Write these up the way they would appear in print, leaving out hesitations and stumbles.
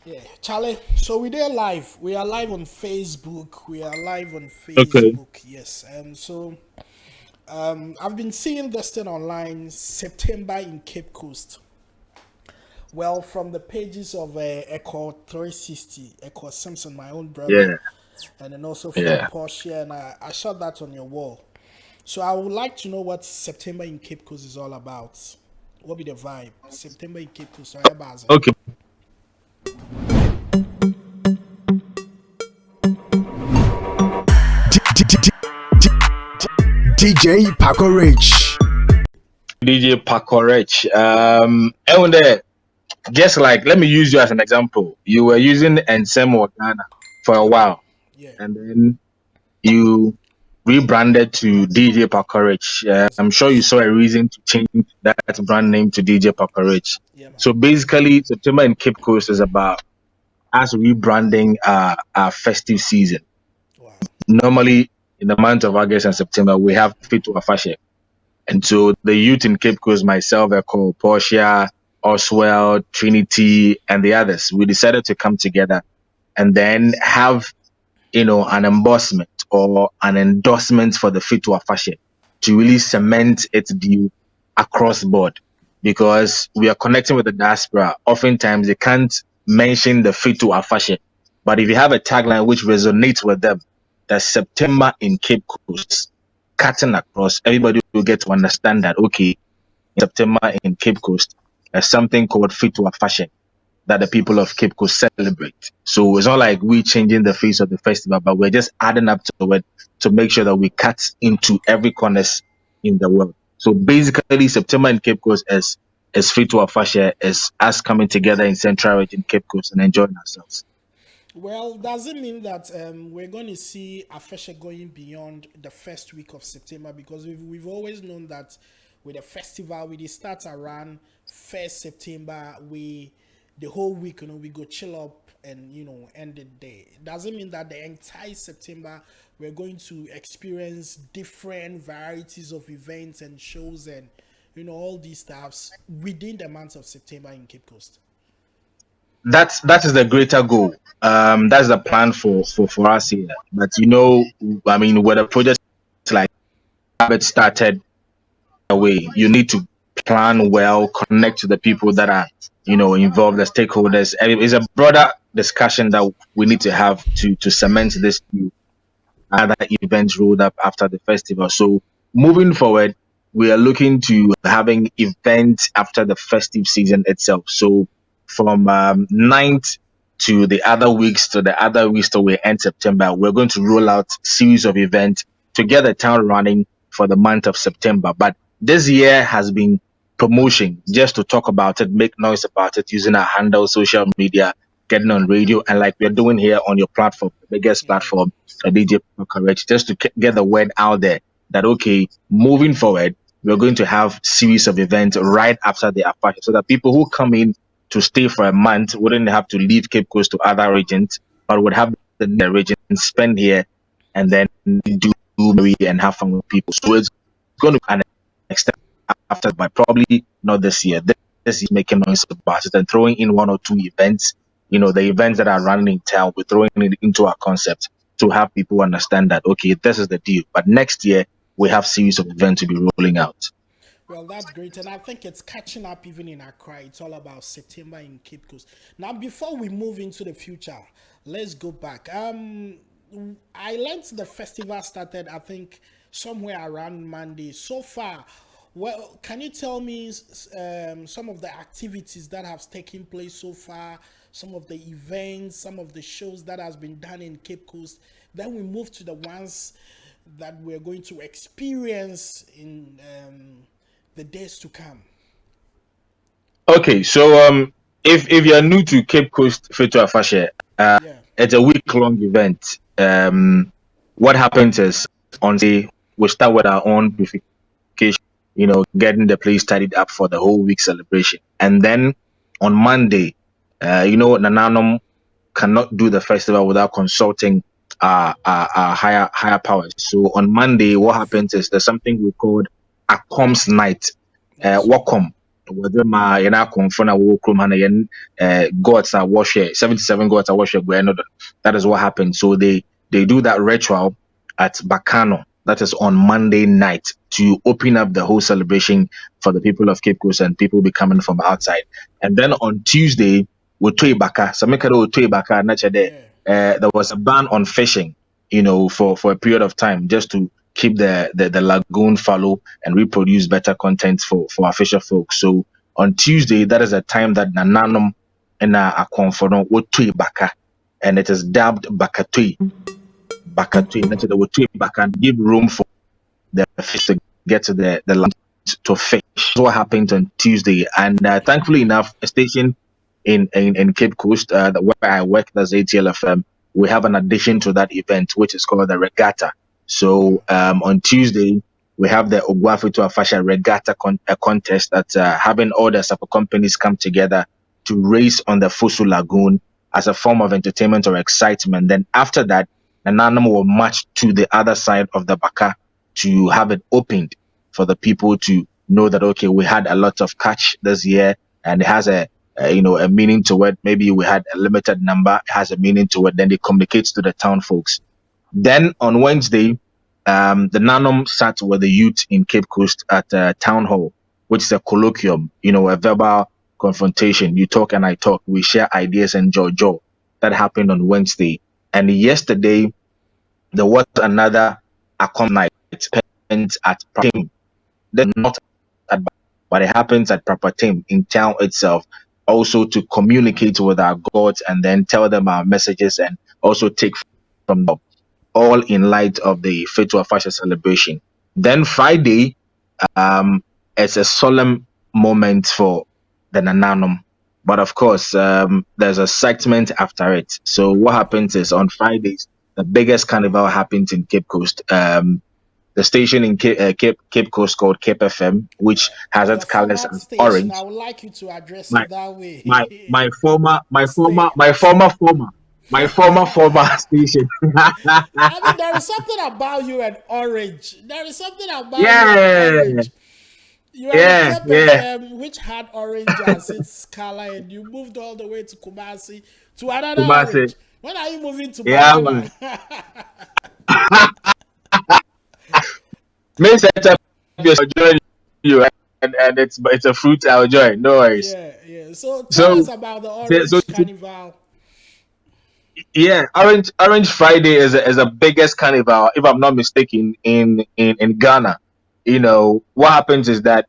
Yeah, Charlie. So we there live. We are live on Facebook. We are live on Okay. Facebook. Yes. I've been seeing this thing online. September in Cape Coast. Well, from the pages of Echo 360, Echo Simpson, my own brother, Yeah. and then also from Yeah. Porsche, and I saw that on your wall. So I would like to know what September in Cape Coast is all about. What be the vibe? September in Cape Coast. Sorry, Baza. Okay. DJ Paco Rich. DJ Pacorech. And there, just like let me use you as an example. You were using Nsem Ghana for a Yeah, while, yeah, and then you rebranded to DJ Pacorech. yes, I'm sure you saw a reason to change that brand name to DJ Pacorech. yeah, man. So basically, September in Cape Coast is about us rebranding our festive season. Wow. Normally, in the month of August and September, we have Fetu Afahye. And so the youth in Cape Coast, myself, Echo, Portia, Oswell, Trinity, and the others, we decided to come together and then have, an embossment or an endorsement for the Fit to Afashe to really cement its view across board. Because we are connecting with the diaspora. Oftentimes they can't mention the Fit to Afashe. But if you have a tagline which resonates with them, that September in Cape Coast, cutting across, everybody will get to understand that, okay, in September in Cape Coast, there's something called Fit to Fashion that the people of Cape Coast celebrate. So it's not like we changing the face of the festival, but we're just adding up to it to make sure that we cut into every corners in the world. So basically, September in Cape Coast is Fit to Fashion, is us coming together in Central Region Cape Coast and enjoying ourselves. Well, does it mean that we're going to see Afesha going beyond the first week of September? Because we've always known that with a festival, we start around 1st September, the whole week, we go chill up and, end it there. Does it mean that the entire September, we're going to experience different varieties of events and shows and, all these stuffs within the month of September in Cape Coast? That is the greater goal. That's the plan for us here. But I mean, with a project like Habit started away, you need to plan well, connect to the people that are involved, the stakeholders. And it's a broader discussion that we need to have to cement this new other events rolled up after the festival. So moving forward, we are looking to having events after the festive season itself. So from 9th to the other weeks to the other weeks till we end September, we're going to roll out series of events to get the town running for the month of September. But this year has been promotion, just to talk about it, make noise about it, using our handle, social media, getting on radio, and like we're doing here on your platform, the biggest Yeah. platform, DJ Correct, just to get the word out there that okay, moving forward, we're going to have series of events right after the Apache, so that people who come in to stay for a month wouldn't have to leave Cape Coast to other regions, but would have the region spend here and then do marry and have fun with people. So it's going to be an extent after, but probably not this year. This is making noise about it and throwing in one or two events. The events that are running in town, we're throwing it into our concept to have people understand that okay, this is the deal. But next year we have series of events to be rolling out. Well, that's great, and I think it's catching up even in Accra. It's all about September in Cape Coast. Now, before we move into the future, let's go back. I learned the festival started, I think, somewhere around Monday. So far, well, can you tell me some of the activities that have taken place so far, some of the events, some of the shows that has been done in Cape Coast? Then we move to the ones that we're going to experience in the days to come. Okay, so if you're new to Cape Coast Fetu Afashe, Yeah. it's a week long event. What happens is on say we start with our own purification, getting the place tidied up for the whole week celebration, and then on Monday, Nananum cannot do the festival without consulting higher powers. So on Monday, what happens is there's something we called a comms night, Yes. Wacom. whether my in our confront will come and gods are worship 77 gods are worship. That is what happened. So they do that ritual at Bacano. That is on Monday night to open up the whole celebration for the people of Cape Coast, and people be coming from outside. And then on Tuesday, we Tui Baka. Samekado Tui Baka. There was a ban on fishing, for a period of time, just to keep the lagoon fallow and reproduce better content for our fisher folks. So on Tuesday, that is a time that Nananum and Akonfono would Tui Baka, and it is dubbed Bakatui. Bakatui. That's the Tui Baka, and give room for the fish to get to the land to fish. That's what happened on Tuesday. And thankfully enough, a station in Cape Coast, where I work as ATLFM, we have an addition to that event, which is called the Regatta. So on Tuesday, we have the Fetu Afahye Regatta contest that's having all the supper companies come together to race on the Fusu Lagoon as a form of entertainment or excitement. Then after that, Nananum will march to the other side of the Baka to have it opened for the people to know that, okay, we had a lot of catch this year, and it has a meaning to it. Maybe we had a limited number, it has a meaning to it. Then they communicate to the town folks. Then on Wednesday, the Nanum sat with the youth in Cape Coast at town hall, which is a colloquium, a verbal confrontation. You talk and I talk. We share ideas and joy. That happened on Wednesday. And yesterday, there was another accom night spent at Prapatim. Then not at, but it happens at Prapatim in town itself, also to communicate with our gods and then tell them our messages and also take from them, all in light of the Fetu Afahye celebration. Then Friday, it's a solemn moment for the Nananum. But of course, there's a segment after it. So what happens is on Fridays, the biggest carnival happens in Cape Coast. The station in Cape Coast called Cape FM, which has its colors as orange. I would like you to address it that way. My former station. I mean, there is something about you and orange. There is something about you and orange. You are Cape FM, which had orange as its color, and you moved all the way to Kumasi to another orange. When are you moving to Banana? May set join you, and it's a fruit I'll join. No worries. Yeah. So tell us about the Orange Carnival. Yeah, Orange Friday is the biggest carnival, if I'm not mistaken, in Ghana. What happens is that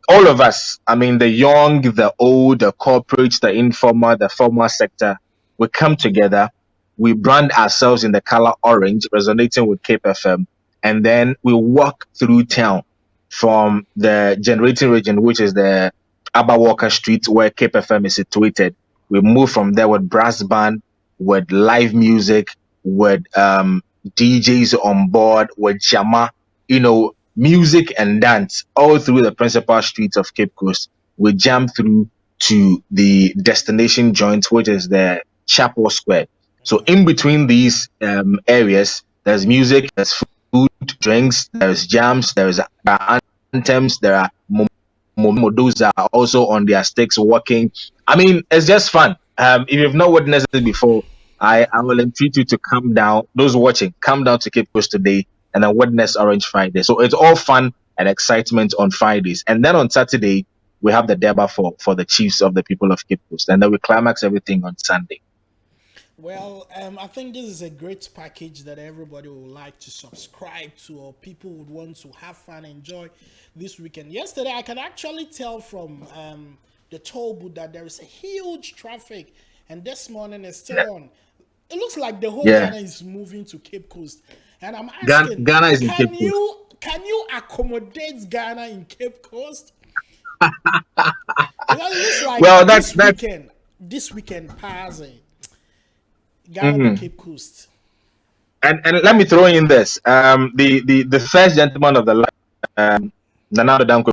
all of us, I mean, the young, the old, the corporates, the informal, the formal sector, we come together, we brand ourselves in the color orange, resonating with Cape FM, and then we walk through town from the generating region, which is the Abba Walker Street, where Cape FM is situated. We move from there with brass band, with live music, with DJs on board, with jama, music and dance all through the principal streets of Cape Coast. We jam through to the destination joint, which is the Chapel Square. So in between these areas, there's music, there's food, drinks, there's jams, there's anthems, there are those are also on their sticks walking. I mean, it's just fun. If you've not witnessed it before, I will entreat you to come down. Those watching, come down to Cape Coast today and then witness Orange Friday. So it's all fun and excitement on Fridays. And then on Saturday, we have the Deba for the chiefs of the people of Cape Coast. And then we climax everything on Sunday. Well, I think this is a great package that everybody would like to subscribe to, or people would want to have fun, enjoy this weekend. Yesterday, I can actually tell from the toll booth that there is a huge traffic, and this morning is still on. It looks like the whole Ghana is moving to Cape Coast. And I'm asking, Ghana is in Cape Coast. Can you accommodate Ghana in Cape Coast? Because it looks like this weekend passing. Ghana Cape Coast. And let me throw in this. The first gentleman of the line, Nanado Danko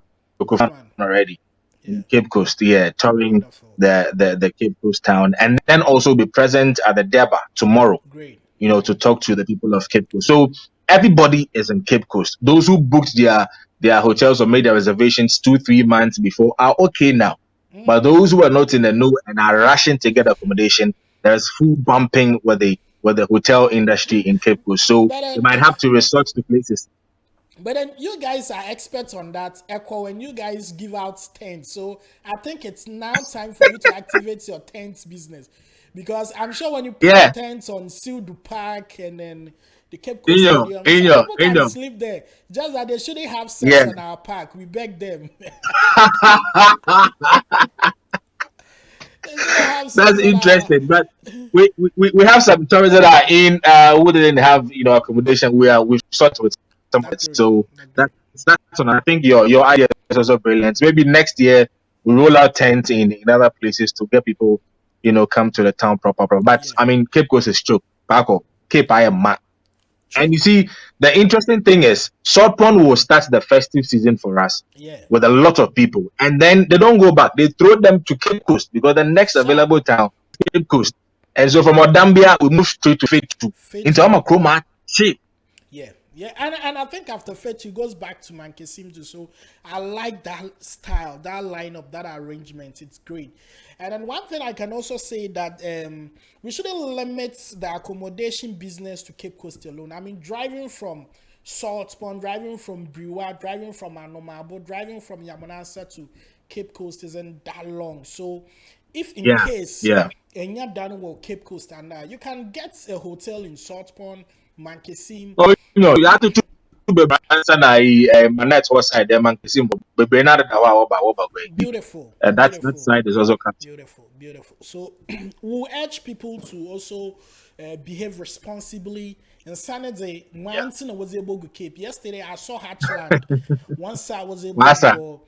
already in Cape Coast, touring the Cape Coast town, and then also be present at the Deba tomorrow. Great. To talk to the people of Cape Coast. So everybody is in Cape Coast. Those who booked their hotels or made their reservations 2-3 months before are okay now. But those who are not in the know and are rushing to get accommodation, there's full bumping with the hotel industry in Cape Coast. So you might have to resort to places. But then you guys are experts on that, Echo, when you guys give out tents. So I think it's now time for you to activate your tents business. Because I'm sure when you put Yeah. the tents on Sildu Park and then the Cape Coast In Stadium, some people can sleep there. Just that they shouldn't have sex on our park. We beg them. That's interesting. But we have some tourists that are in who didn't have accommodation. We've sought with somebody. So that's on. I think your idea is also brilliant. Maybe next year we roll out tents in other places to get people come to the town proper. But I mean, Cape Coast is true. Back up. Cape I am mad. And you see, the interesting thing is, Sopron will start the festive season for us with a lot of people. And then they don't go back. They throw them to Cape Coast because the next available town is Cape Coast. And so from Odambia, we move straight to Fetu. Into Amakroma, shape. Yeah, and I think after Fetu goes back to Mankesim too. So I like that style, that lineup, that arrangement. It's great. And then one thing I can also say that we shouldn't limit the accommodation business to Cape Coast alone. I mean, driving from Salt Pond, driving from Brewa, driving from Anomabo, driving from Yamanasa to Cape Coast isn't that long. So if in case and you're done with Cape Coast and you can get a hotel in Salt Pond, Mankesim. Oh, you have to my net was side there, Mankesim, but beautiful. That side is also Beautiful. So we'll urge people to also behave responsibly. And Saturday, one thing I was able to keep. Yesterday, I saw Hatchland. Once I was able to go.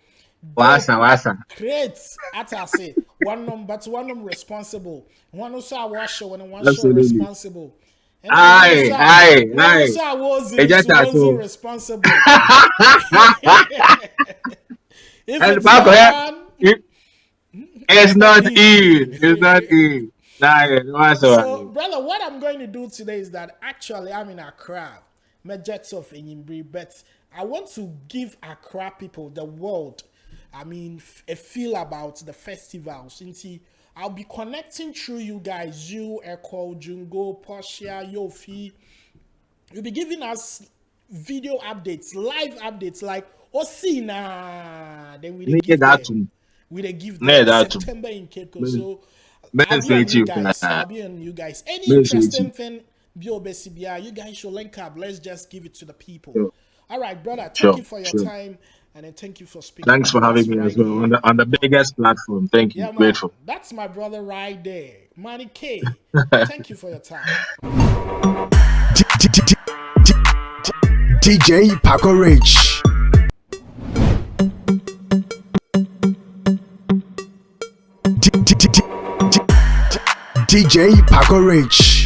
Wasa. Great. At I say one number responsible. One also I was showing and one show responsible. And aye. I wasn't responsible. If and it's not in. So, brother, what I'm going to do today is that actually I'm in Accra, Majets of Enyimbre, but I want to give Accra people, the world, I mean, a feel about the festivals. Since I'll be connecting through you guys, you, Echo, Jungo, Portia, Yofi. You'll be giving us video updates, live updates, like Osina. Then we give them September in Cape Coast. So I'll be on you guys. Any interesting thing, you guys should link up. Let's just give it to the people. Sure. All right, brother. Thank you for your time. And then thank you for speaking. Thanks for having me as well on the biggest platform. Thank you. Grateful. That's my brother right there. Manny K. Thank you for your time. DJ Paco Rich. DJ Paco Rich.